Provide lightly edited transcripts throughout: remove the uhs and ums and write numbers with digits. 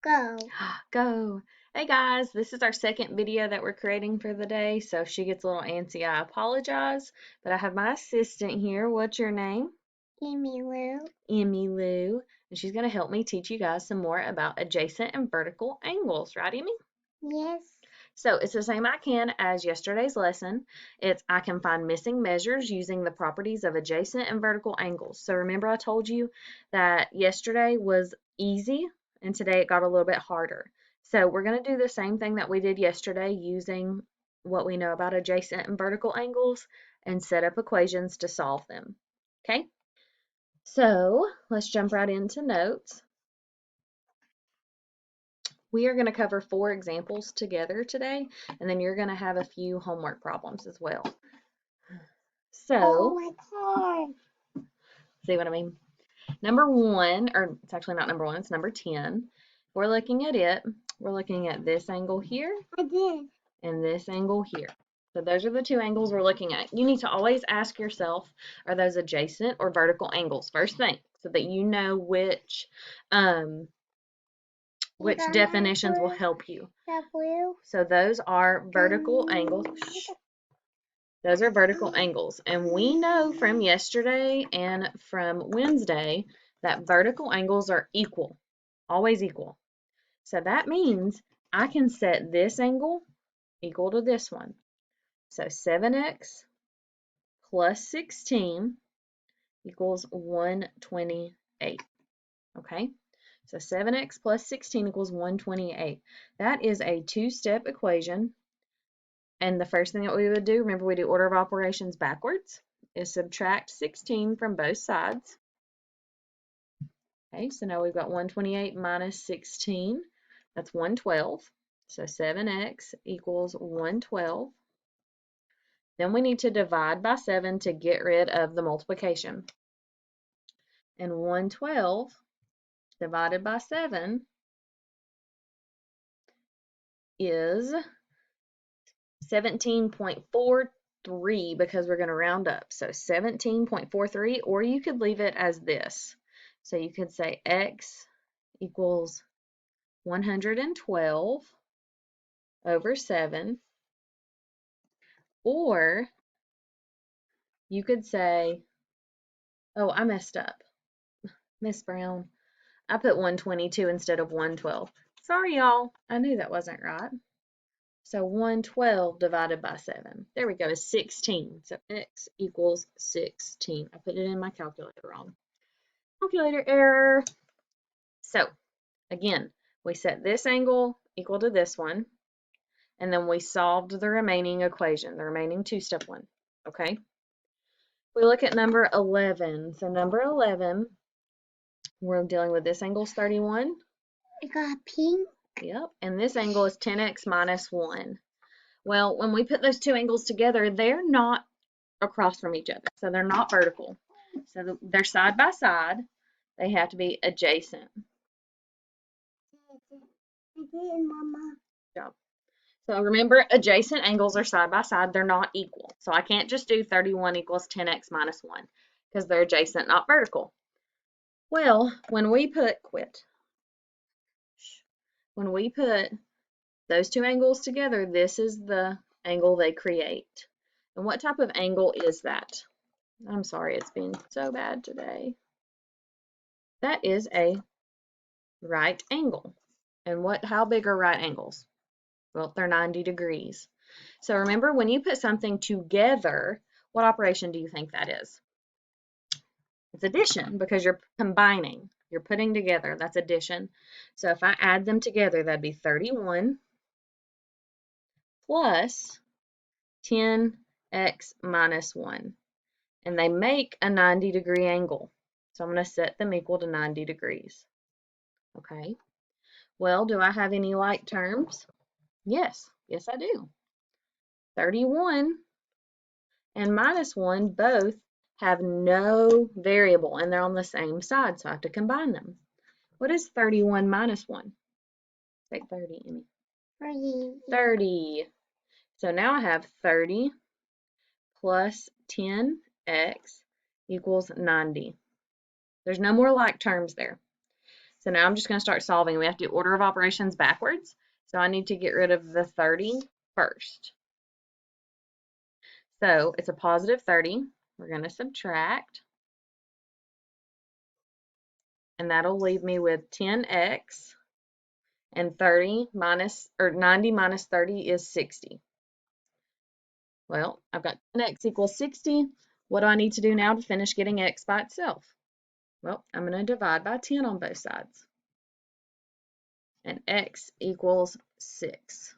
Go. Go. Hey guys, this is our second video that we're creating for the day, so if she gets a little antsy, I apologize. But I have my assistant here. What's your name? Emmy Lou. Emmy Lou. And she's going to help me teach you guys some more about adjacent and vertical angles, right, Emmy? Yes. So it's the same I can as yesterday's lesson. It's I can find missing measures using the properties of adjacent and vertical angles. So remember I told you that yesterday was easy and today it got a little bit harder. So we're going to do the same thing that we did yesterday using what we know about adjacent and vertical angles and set up equations to solve them. Okay? So let's jump right into notes. We are going to cover 4 examples together today, and then you're going to have a few homework problems as well. Oh So, my God. see what I mean? Number 1, or it's actually not number 1, it's number 10. We're looking at it. We're looking at this angle here I did. and this angle here. So those are the 2 angles we're looking at. You need to always ask yourself, are those adjacent or vertical angles? First thing, so that you know which definitions will help you. That blue. So those are vertical angles. Those are vertical angles. And we know from yesterday and from Wednesday that vertical angles are equal, always equal. So that means I can set this angle equal to this one. So 7x plus 16 equals 128. Okay? So 7x plus 16 equals 128. That is a 2-step equation. And the first thing that we would do, remember we do order of operations backwards, is subtract 16 from both sides. Okay, so now we've got 128 minus 16. That's 112. So 7x equals 112. Then we need to divide by 7 to get rid of the multiplication. And 112 divided by 7 is 17.43 because we're going to round up. So 17.43, or you could leave it as this. So you could say x equals 112 over 7, or you could say, oh, I messed up. Miss Brown, I put 122 instead of 112. Sorry, y'all. I knew that wasn't right. So 112 divided by 7. There we go, is 16. So x equals 16. I put it in my calculator wrong. Calculator error. So again, we set this angle equal to this one, and then we solved the remaining equation, the remaining 2-step one. Okay? We look at number 11. So number 11, we're dealing with this angle is 31. I got pink. Yep, and this angle is 10x minus 1. Well, when we put those 2 angles together, they're not across from each other, so they're not vertical. So they're side by side. They have to be adjacent. I did, Mama. Yep. So remember, adjacent angles are side by side. They're not equal. So I can't just do 31 equals 10x minus 1 because they're adjacent, not vertical. Well, when we put those 2 angles together, this is the angle they create. And what type of angle is that? I'm sorry, it's been so bad today. That is a right angle. And how big are right angles? Well, they're 90 degrees. So remember, when you put something together, what operation do you think that is? It's addition because you're combining. You're putting together. That's addition. So if I add them together, that'd be 31 plus 10x minus 1. And they make a 90-degree angle. So I'm going to set them equal to 90 degrees. Okay. Well, do I have any like terms? Yes. Yes, I do. 31 and minus 1 both have no variable, and they're on the same side, so I have to combine them. What is 31 minus 1? Take 30, Emmy. 30. So now I have 30 plus 10x equals 90. There's no more like terms there. So now I'm just going to start solving. We have to do order of operations backwards. So I need to get rid of the 30 first. So it's a positive 30. We're going to subtract. And that'll leave me with 10x. And 90 minus 30 is 60. Well, I've got 10x equals 60. What do I need to do now to finish getting x by itself? Well, I'm going to divide by 10 on both sides. And x equals 6.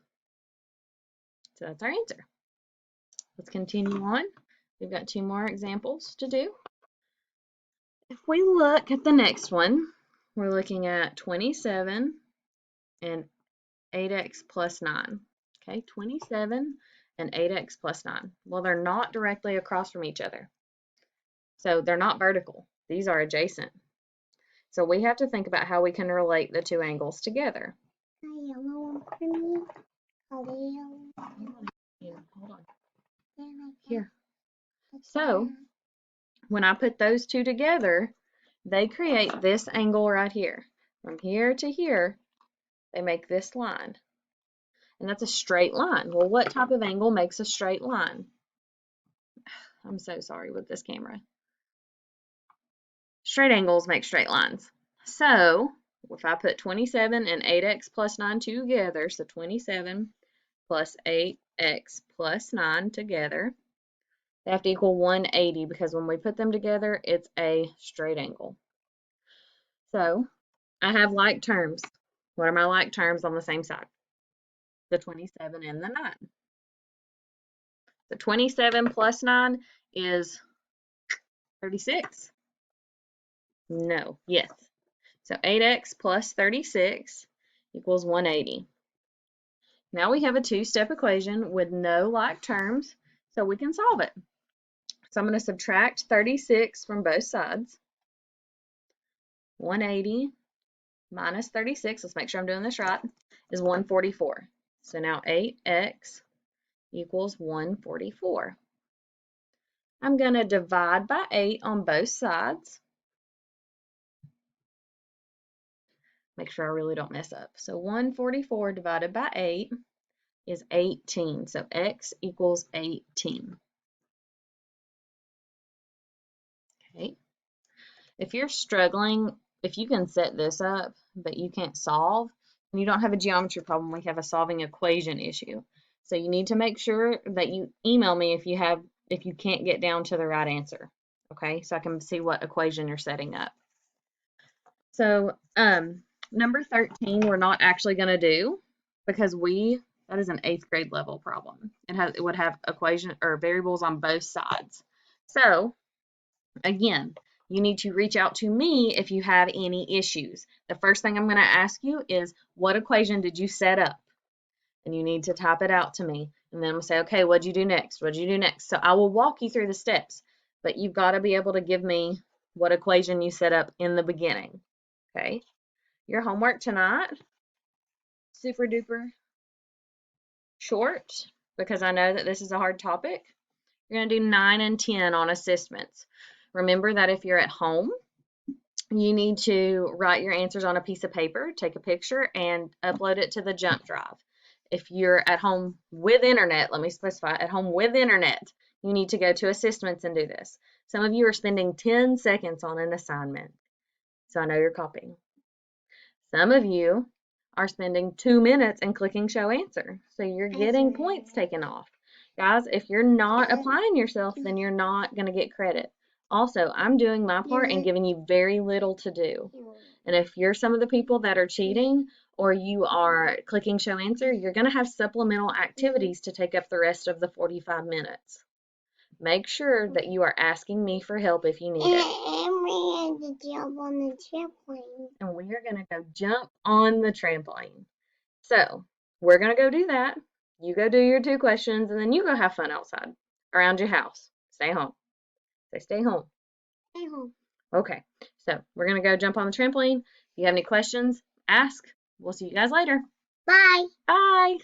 So that's our answer. Let's continue on. We've got 2 more examples to do. If we look at the next one, we're looking at 27 and 8x plus 9. Okay, 27 and 8x plus 9. Well, they're not directly across from each other. So they're not vertical. These are adjacent. So we have to think about how we can relate the 2 angles together. Yellow for me. Yeah, hold on. Here. So when I put those 2 together, they create this angle right here. From here to here, they make this line. And that's a straight line. Well, what type of angle makes a straight line? I'm so sorry with this camera. Straight angles make straight lines. So if I put 27 and 8x plus 9 together, so 27 plus 8x plus 9 together, they have to equal 180 because when we put them together, it's a straight angle. So I have like terms. What are my like terms on the same side? The 27 and the 9. The 27 plus 9 is 36. No, yes. So 8x plus 36 equals 180. Now we have a 2-step equation with no like terms, so we can solve it. So I'm going to subtract 36 from both sides. 180 minus 36, let's make sure I'm doing this right, is 144. So now 8x equals 144. I'm going to divide by 8 on both sides. Make sure I really don't mess up. So 144 divided by 8 is 18. So x equals 18. Okay. If you're struggling, if you can set this up, but you can't solve, and you don't have a geometry problem, we have a solving equation issue. So you need to make sure that you email me if you can't get down to the right answer. Okay, so I can see what equation you're setting up. So number 13 we're not actually going to do because that is an 8th grade level problem. It would have equation or variables on both sides. So again, you need to reach out to me if you have any issues. The first thing I'm going to ask you is, what equation did you set up? And you need to type it out to me. And then I'm going to say, okay, what'd you do next? What'd you do next? So I will walk you through the steps, but you've got to be able to give me what equation you set up in the beginning. Okay. Your homework tonight, super duper short, because I know that this is a hard topic. You're going to do 9 and 10 on assessments. Remember that if you're at home, you need to write your answers on a piece of paper, take a picture, and upload it to the jump drive. If you're at home with internet, let me specify, at home with internet, you need to go to assessments and do this. Some of you are spending 10 seconds on an assignment, so I know you're copying. Some of you are spending 2 minutes and clicking show answer, so you're getting points taken off. Guys, if you're not applying yourself, then you're not going to get credit. Also, I'm doing my part and giving you very little to do. And if you're some of the people that are cheating or you are clicking show answer, you're going to have supplemental activities to take up the rest of the 45 minutes. Make sure that you are asking me for help if you need it. And we had to jump on the trampoline. And we are going to go jump on the trampoline. So we're going to go do that. You go do your 2 questions, and then you go have fun outside around your house. Stay home. Stay home. Stay home. Okay, so we're going to go jump on the trampoline. If you have any questions, ask. We'll see you guys later. Bye. Bye.